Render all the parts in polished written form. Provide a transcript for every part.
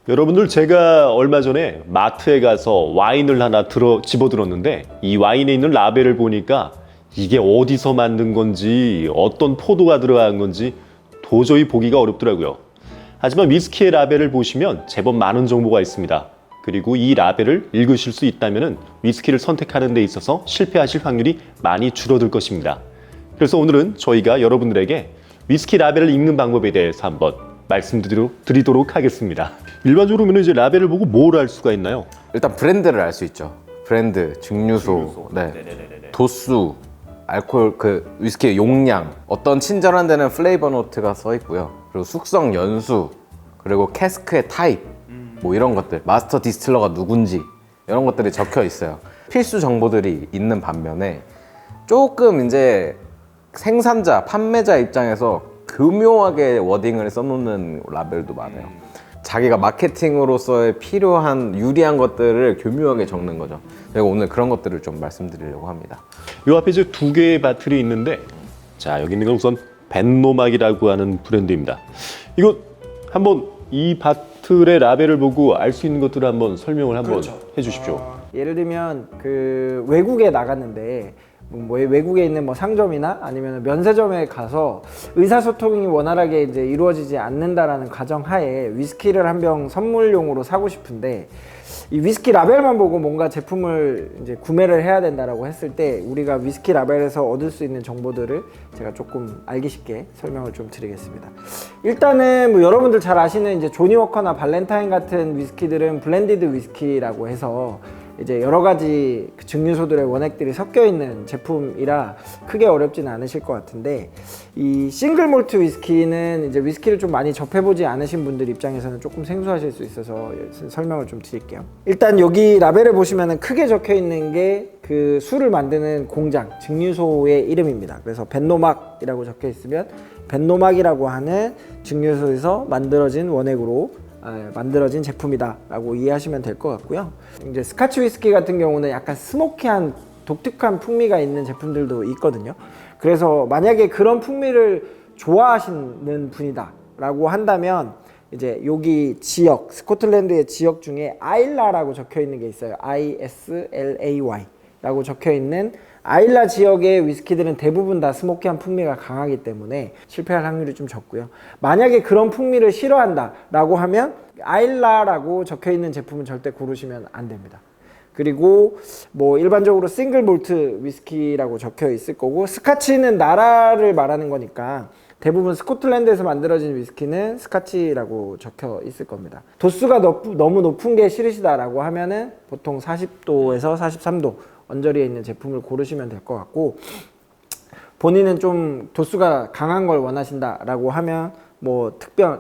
여러분들, 제가 얼마 전에 마트에 가서 와인을 하나 집어들었는데 이 와인에 있는 라벨을 보니까 이게 어디서 만든 건지 어떤 포도가 들어간 건지 도저히 보기가 어렵더라고요. 하지만 위스키의 라벨을 보시면 제법 많은 정보가 있습니다. 그리고 이 라벨을 읽으실 수 있다면 위스키를 선택하는 데 있어서 실패하실 확률이 많이 줄어들 것입니다. 그래서 오늘은 저희가 여러분들에게 위스키 라벨을 읽는 방법에 대해서 한번 말씀드리도록 하겠습니다. 일반적으로 이제 라벨을 보고 뭘 알 수가 있나요? 일단 브랜드를 알 수 있죠. 브랜드, 증류소, 네. 도수, 알코올, 위스키의 용량, 어떤 친절한 데는 플레이버 노트가 써 있고요. 그리고 숙성 연수, 그리고 캐스크의 타입, 뭐 이런 것들, 마스터 디스틸러가 누군지 이런 것들이 적혀 있어요. 필수 정보들이 있는 반면에 조금 이제 생산자, 판매자 입장에서 교묘하게 워딩을 써놓는 라벨도 많아요. 자기가 마케팅으로서의 필요한 유리한 것들을 교묘하게 적는 거죠. 제가 오늘 그런 것들을 좀 말씀드리려고 합니다. 이 앞에 이제 두 개의 바틀이 있는데, 자, 여기 있는 건 우선 벤노막이라고 하는 브랜드입니다. 이거 한번 이 바틀의 라벨을 보고 알 수 있는 것들을 한번 설명을 한번 해주십시오. 예를 들면 그 외국에 나갔는데 뭐 외국에 있는 뭐 상점이나 아니면 면세점에 가서 의사소통이 원활하게 이제 이루어지지 않는다라는 가정하에 위스키를 한 병 선물용으로 사고 싶은데 이 위스키 라벨만 보고 뭔가 제품을 이제 구매를 해야 된다라고 했을 때 우리가 위스키 라벨에서 얻을 수 있는 정보들을 제가 조금 알기 쉽게 설명을 좀 드리겠습니다. 일단은 뭐 여러분들 잘 아시는 이제 조니 워커나 발렌타인 같은 위스키들은 블렌디드 위스키라고 해서 이제 여러 가지 증류소들의 원액들이 섞여 있는 제품이라 크게 어렵지는 않으실 것 같은데, 이 싱글 몰트 위스키는 이제 위스키를 좀 많이 접해보지 않으신 분들 입장에서는 조금 생소하실 수 있어서 설명을 좀 드릴게요. 일단 여기 라벨을 보시면은 크게 적혀 있는 게 그 술을 만드는 공장, 증류소의 이름입니다. 그래서 벤노막이라고 적혀 있으면 벤노막이라고 하는 증류소에서 만들어진 원액으로 만들어진 제품이다 라고 이해하시면 될 것 같고요. 이제 스카치 위스키 같은 경우는 약간 스모키한 독특한 풍미가 있는 제품들도 있거든요. 그래서 만약에 그런 풍미를 좋아하시는 분이다 라고 한다면 이제 여기 지역, 스코틀랜드의 지역 중에 아일라라고 적혀 있는 게 있어요. ISLAY 라고 적혀 있는 아일라 지역의 위스키들은 대부분 다 스모키한 풍미가 강하기 때문에 실패할 확률이 좀 적고요. 만약에 그런 풍미를 싫어한다 라고 하면 아일라라고 적혀 있는 제품은 절대 고르시면 안 됩니다. 그리고 뭐 일반적으로 싱글 몰트 위스키라고 적혀 있을 거고, 스카치는 나라를 말하는 거니까 대부분 스코틀랜드에서 만들어진 위스키는 스카치라고 적혀 있을 겁니다. 도수가 너무 높은 게 싫으시다라고 하면은 보통 40도에서 43도 언저리에 있는 제품을 고르시면 될 것 같고, 본인은 좀 도수가 강한 걸 원하신다라고 하면 뭐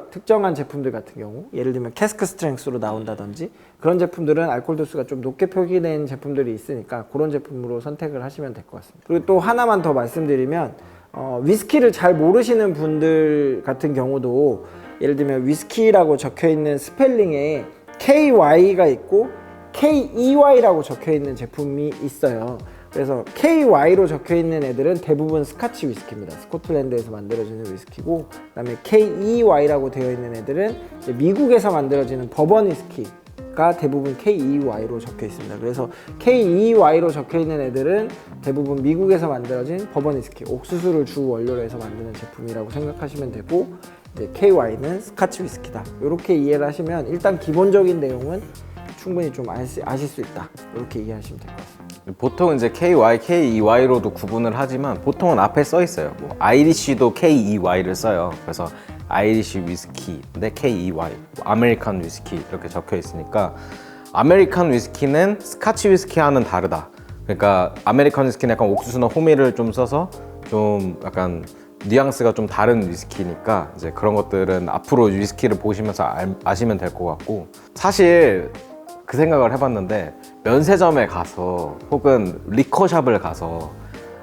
특정한 제품들 같은 경우, 예를 들면 캐스크 스트렝스로 나온다든지 그런 제품들은 알코올 도수가 좀 높게 표기된 제품들이 있으니까 그런 제품으로 선택을 하시면 될 것 같습니다. 그리고 또 하나만 더 말씀드리면 위스키를 잘 모르시는 분들 같은 경우도 예를 들면 위스키라고 적혀 있는 스펠링에 KY가 있고 KEY라고 적혀 있는 제품이 있어요. 그래서 KY로 적혀 있는 애들은 대부분 스카치 위스키입니다. 스코틀랜드에서 만들어지는 위스키고, 그다음에 KEY라고 되어 있는 애들은 이제 미국에서 만들어지는 버번 위스키가 대부분 KEY로 적혀 있습니다. 그래서 KEY로 적혀 있는 애들은 대부분 미국에서 만들어진 버번 위스키, 옥수수를 주 원료로 해서 만드는 제품이라고 생각하시면 되고, 이제 KY는 스카치 위스키다. 이렇게 이해를 하시면 일단 기본적인 내용은 충분히 좀 아실 수 있다. 이렇게 이해하시면 될 것 같습니다. 보통 이제 KY, KEY로도 구분을 하지만 보통은 앞에 써 있어요. 뭐 아이리쉬도 KEY를 써요. 그래서 아이리쉬 위스키인데 KEY, 아메리칸 위스키 이렇게 적혀 있으니까 아메리칸 위스키는 스카치 위스키와는 다르다. 그러니까 아메리칸 위스키는 약간 옥수수나 호미를 좀 써서 좀 약간 뉘앙스가 좀 다른 위스키니까 이제 그런 것들은 앞으로 위스키를 보시면서 아시면 될 것 같고, 사실 그 생각을 해봤는데 면세점에 가서 혹은 리커샵을 가서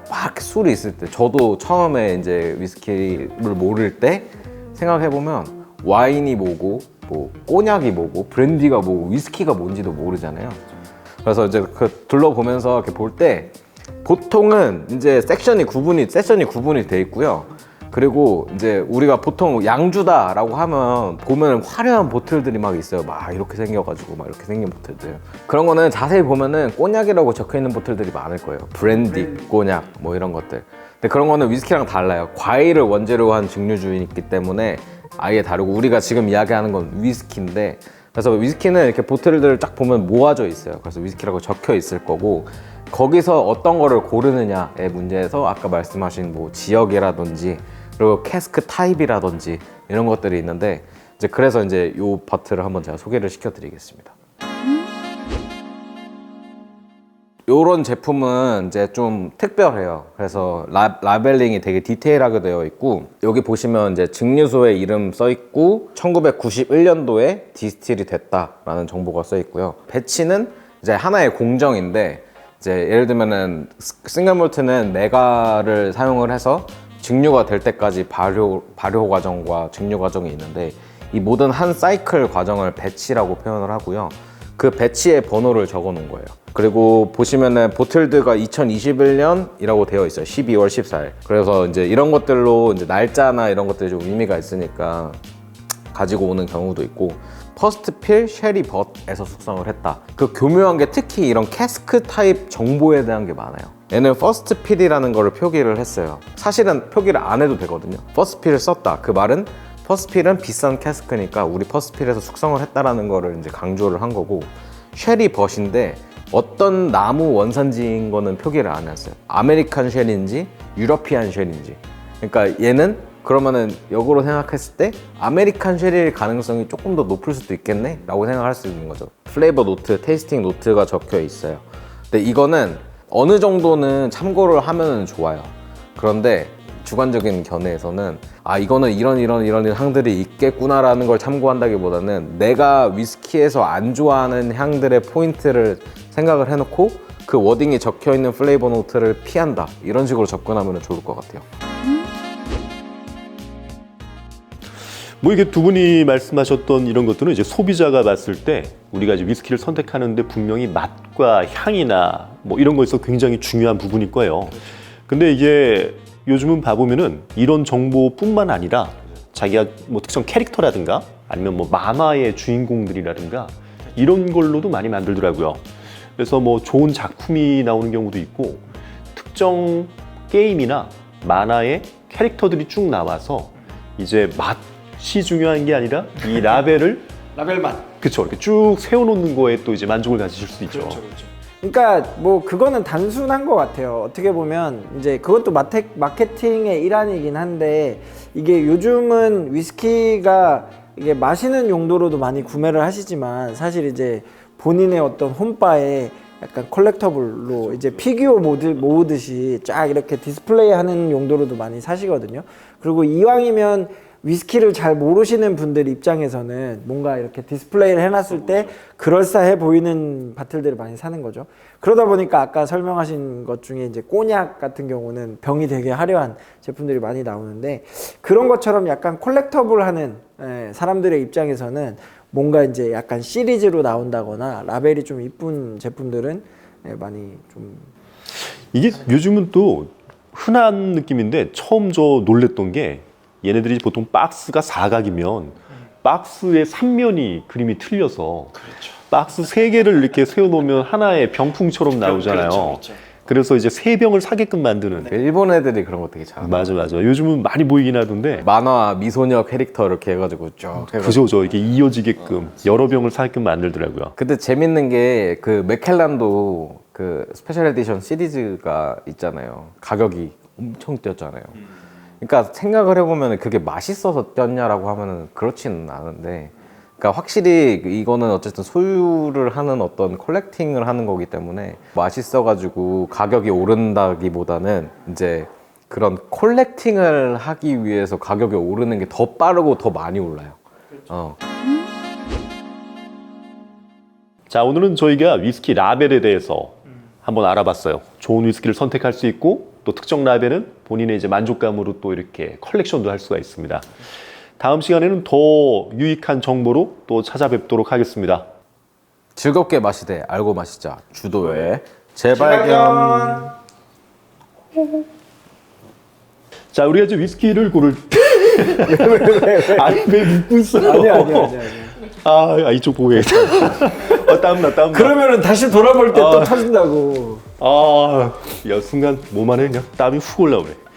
막 술이 있을 때, 저도 처음에 이제 위스키를 모를 때 생각해보면 와인이 뭐고 뭐 꼬냑이 뭐고 브랜디가 뭐고 위스키가 뭔지도 모르잖아요. 그래서 이제 그 둘러보면서 이렇게 볼 때 보통은 이제 세션이 구분이 돼 있고요. 그리고 이제 우리가 보통 양주다라고 하면 보면 화려한 보틀들이 막 있어요. 막 이렇게 생겨가지고 막 이렇게 생긴 보틀들. 그런 거는 자세히 보면은 꼬냑이라고 적혀 있는 보틀들이 많을 거예요. 브랜디, 꼬냑 뭐 이런 것들. 근데 그런 거는 위스키랑 달라요. 과일을 원재료로 한 증류주이기 때문에 아예 다르고, 우리가 지금 이야기하는 건 위스키인데, 그래서 위스키는 이렇게 보틀들을 쫙 보면 모아져 있어요. 그래서 위스키라고 적혀 있을 거고, 거기서 어떤 거를 고르느냐의 문제에서 아까 말씀하신 뭐 지역이라든지 그리고 캐스크 타입이라든지 이런 것들이 있는데, 이제 그래서 이제 요 파트를 한번 제가 소개를 시켜드리겠습니다. 요런 제품은 이제 좀 특별해요. 그래서 라벨링이 되게 디테일하게 되어 있고, 여기 보시면 이제 증류소의 이름 써 있고 1991년도에 디스틸이 됐다라는 정보가 써 있고요. 배치는 이제 하나의 공정인데, 이제 예를 들면은 싱글 몰트는 네가를 사용을 해서 증류가 될 때까지 발효 과정과 증류 과정이 있는데, 이 모든 한 사이클 과정을 배치라고 표현을 하고요. 그 배치의 번호를 적어 놓은 거예요. 그리고 보시면은 보틀드가 2021년이라고 되어 있어요. 12월 14일. 그래서 이제 이런 것들로 이제 날짜나 이런 것들이 좀 의미가 있으니까 가지고 오는 경우도 있고, 퍼스트 필 쉐리 벗에서 숙성을 했다. 그 교묘한 게 특히 이런 캐스크 타입 정보에 대한 게 많아요. 얘는 퍼스트 필이라는 거를 표기를 했어요. 사실은 표기를 안 해도 되거든요. 퍼스트 필을 썼다. 그 말은 퍼스트 필은 비싼 캐스크니까 우리 퍼스트 필에서 숙성을 했다라는 거를 이제 강조를 한 거고, 쉐리 벗인데 어떤 나무 원산지인 거는 표기를 안 했어요. 아메리칸 쉐리인지 유러피안 쉐리인지. 그러니까 얘는 그러면은 역으로 생각했을 때 아메리칸 쉐리일 가능성이 조금 더 높을 수도 있겠네 라고 생각할 수 있는 거죠. 플레이버 노트, 테이스팅 노트가 적혀 있어요. 근데 이거는 어느 정도는 참고를 하면 좋아요. 그런데 주관적인 견해에서는 이거는 이런 향들이 있겠구나라는 걸 참고한다기보다는 내가 위스키에서 안 좋아하는 향들의 포인트를 생각을 해놓고 그 워딩이 적혀있는 플레이버 노트를 피한다, 이런 식으로 접근하면 좋을 것 같아요. 뭐 이게 두 분이 말씀하셨던 이런 것들은 이제 소비자가 봤을 때 우리가 이제 위스키를 선택하는데 분명히 맛과 향이나 뭐 이런 거에서 굉장히 중요한 부분일 거예요. 근데 이게 요즘은 봐보면은 이런 정보뿐만 아니라 자기가 뭐 특정 캐릭터라든가 아니면 뭐 만화의 주인공들이라든가 이런 걸로도 많이 만들더라고요. 그래서 뭐 좋은 작품이 나오는 경우도 있고, 특정 게임이나 만화의 캐릭터들이 쭉 나와서 이제 맛이 중요한 게 아니라 이 라벨을 라벨만. 그쵸, 이렇게 쭉 세워놓는 거에 또 이제 만족을 가지실 수 있죠. 그렇죠. 그러니까 뭐 그거는 단순한 것 같아요. 어떻게 보면 이제 그것도 마케팅의 일환이긴 한데, 이게 요즘은 위스키가 이게 마시는 용도로도 많이 구매를 하시지만, 사실 이제 본인의 어떤 홈바에 약간 컬렉터블로 이제 피규어 모으듯이 쫙 이렇게 디스플레이하는 용도로도 많이 사시거든요. 그리고 이왕이면 위스키를 잘 모르시는 분들 입장에서는 뭔가 이렇게 디스플레이를 해놨을 때 그럴싸해 보이는 바틀들을 많이 사는 거죠. 그러다 보니까 아까 설명하신 것 중에 이제 꼬냑 같은 경우는 병이 되게 화려한 제품들이 많이 나오는데, 그런 것처럼 약간 콜렉터블하는 사람들의 입장에서는 뭔가 이제 약간 시리즈로 나온다거나 라벨이 좀 이쁜 제품들은 많이 좀. 이게 요즘은 또 흔한 느낌인데, 처음 저 놀랬던 게 얘네들이 보통 박스가 사각이면 박스의 3면이 그림이 틀려서 박스 3개를 이렇게 세워놓으면 하나의 병풍처럼 나오잖아요. 그래서 이제 3병을 사게끔 만드는. 일본 애들이 그런 거 되게 잘하는. 맞아. 요즘은 많이 보이긴 하던데. 만화 미소녀 캐릭터 이렇게 해가지고 쭉 해가지고. 그죠. 이게 이어지게끔 여러 병을 사게끔 만들더라고요. 근데 재밌는 게 그 맥켈란도 그 스페셜 에디션 시리즈가 있잖아요. 가격이 엄청 뛰었잖아요. 그러니까 생각을 해보면 그게 맛있어서 뛰었냐라고 하면은 그렇지는 않은데, 그러니까 확실히 이거는 어쨌든 소유를 하는 어떤 컬렉팅을 하는 거기 때문에 맛있어가지고 가격이 오른다기보다는 이제 그런 컬렉팅을 하기 위해서 가격이 오르는 게 더 빠르고 더 많이 올라요. 자, 오늘은 저희가 위스키 라벨에 대해서 한번 알아봤어요. 좋은 위스키를 선택할 수 있고, 또 특정 라벨은 본인의 이제 만족감으로 또 이렇게 컬렉션도 할 수가 있습니다. 다음 시간에는 더 유익한 정보로 또 찾아뵙도록 하겠습니다. 즐겁게 마시되 알고 마시자. 주도의 재발견. 자, 우리가 이제 위스키를 고를 때 아니 왜 웃고 있어? 아니야. 아, 이쪽 보고 해야겠다. 땀나. 그러면은 다시 돌아볼 때 또 터진다고. 아, 야, 순간 몸 안에 그냥 땀이 훅 올라오네.